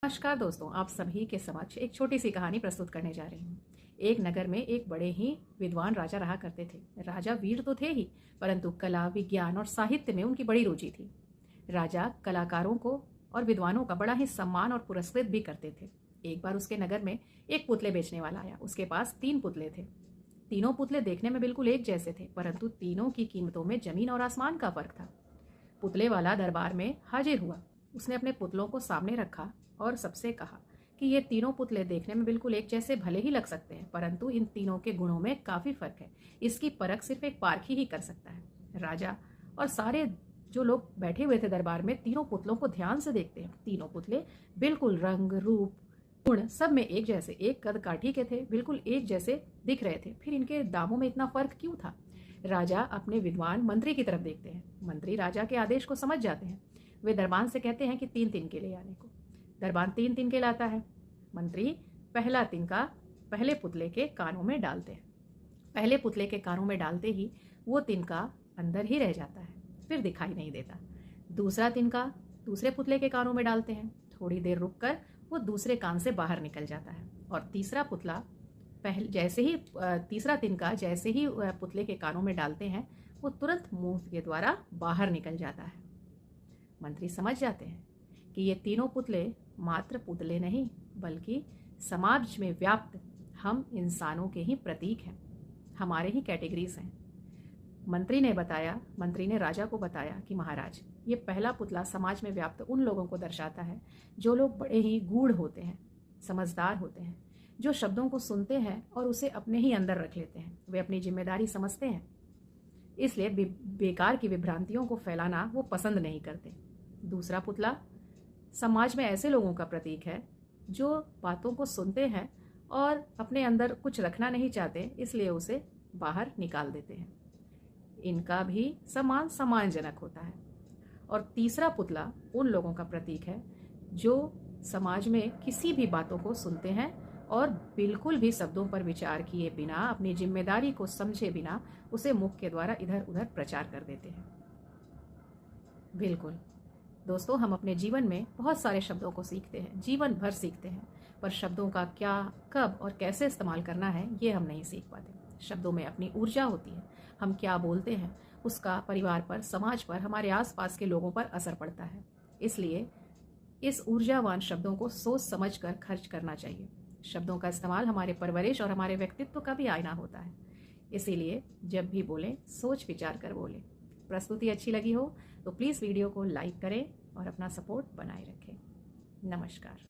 नमस्कार दोस्तों, आप सभी के समक्ष एक छोटी सी कहानी प्रस्तुत करने जा रही हूँ। एक नगर में एक बड़े ही विद्वान राजा रहा करते थे। राजा वीर तो थे ही, परंतु कला, विज्ञान और साहित्य में उनकी बड़ी रुचि थी। राजा कलाकारों को और विद्वानों का बड़ा ही सम्मान और पुरस्कृत भी करते थे। एक बार उसके नगर में एक पुतले बेचने वाला आया। उसके पास 3 पुतले थे। तीनों पुतले देखने में बिल्कुल एक जैसे थे, परंतु तीनों की कीमतों में जमीन और आसमान का फर्क था। पुतले वाला दरबार में हाजिर हुआ। उसने अपने पुतलों को सामने रखा और सबसे कहा कि ये तीनों पुतले देखने में बिल्कुल एक जैसे भले ही लग सकते हैं, परंतु इन तीनों के गुणों में काफी फर्क है। इसकी परख सिर्फ एक पारखी ही कर सकता है। राजा और सारे जो लोग बैठे हुए थे दरबार में तीनों पुतलों को ध्यान से देखते हैं। तीनों पुतले बिल्कुल रंग, रूप, गुण सब में एक जैसे, एक कद काठी के थे, बिल्कुल एक जैसे दिख रहे थे। फिर इनके दामों में इतना फर्क क्यों था? राजा अपने विद्वान मंत्री की तरफ देखते हैं। मंत्री राजा के आदेश को समझ जाते हैं। वे दरबान से कहते हैं कि 3 तिनके ले आने को। दरबान 3 तिनके लाता है। मंत्री पहला तिनका पहले पुतले के कानों में डालते हैं। पहले पुतले के कानों में डालते ही वो तिनका अंदर ही रह जाता है, फिर दिखाई नहीं देता। दूसरा तिनका दूसरे पुतले के कानों में डालते हैं। थोड़ी देर रुककर वो दूसरे कान से बाहर निकल जाता है। और तीसरा पुतला तीसरा तिनका जैसे ही पुतले के कानों में डालते हैं, वो तुरंत मुंह के द्वारा बाहर निकल जाता है। मंत्री समझ जाते हैं कि ये तीनों पुतले मात्र पुतले नहीं, बल्कि समाज में व्याप्त हम इंसानों के ही प्रतीक हैं, हमारे ही कैटेगरीज हैं। मंत्री ने राजा को बताया कि महाराज, ये पहला पुतला समाज में व्याप्त उन लोगों को दर्शाता है जो लोग बड़े ही गूढ़ होते हैं, समझदार होते हैं, जो शब्दों को सुनते हैं और उसे अपने ही अंदर रख लेते हैं। वे अपनी जिम्मेदारी समझते हैं, इसलिए बेकार की विभ्रांतियों को फैलाना वो पसंद नहीं करते। दूसरा पुतला समाज में ऐसे लोगों का प्रतीक है जो बातों को सुनते हैं और अपने अंदर कुछ रखना नहीं चाहते, इसलिए उसे बाहर निकाल देते हैं। इनका भी सम्मान सम्मानजनक होता है। और तीसरा पुतला उन लोगों का प्रतीक है जो समाज में किसी भी बातों को सुनते हैं और बिल्कुल भी शब्दों पर विचार किए बिना, अपनी जिम्मेदारी को समझे बिना उसे मुख के द्वारा इधर उधर प्रचार कर देते हैं। बिल्कुल दोस्तों, हम अपने जीवन में बहुत सारे शब्दों को सीखते हैं, जीवन भर सीखते हैं, पर शब्दों का क्या, कब और कैसे इस्तेमाल करना है ये हम नहीं सीख पाते। शब्दों में अपनी ऊर्जा होती है। हम क्या बोलते हैं उसका परिवार पर, समाज पर, हमारे आसपास के लोगों पर असर पड़ता है। इसलिए इस ऊर्जावान शब्दों को सोच समझ कर खर्च करना चाहिए। शब्दों का इस्तेमाल हमारे परवरिश और हमारे व्यक्तित्व का भी आईना होता है। इसीलिए जब भी बोलें सोच विचार कर बोलें। प्रस्तुति अच्छी लगी हो तो प्लीज़ वीडियो को लाइक करें और अपना सपोर्ट बनाए रखें। नमस्कार।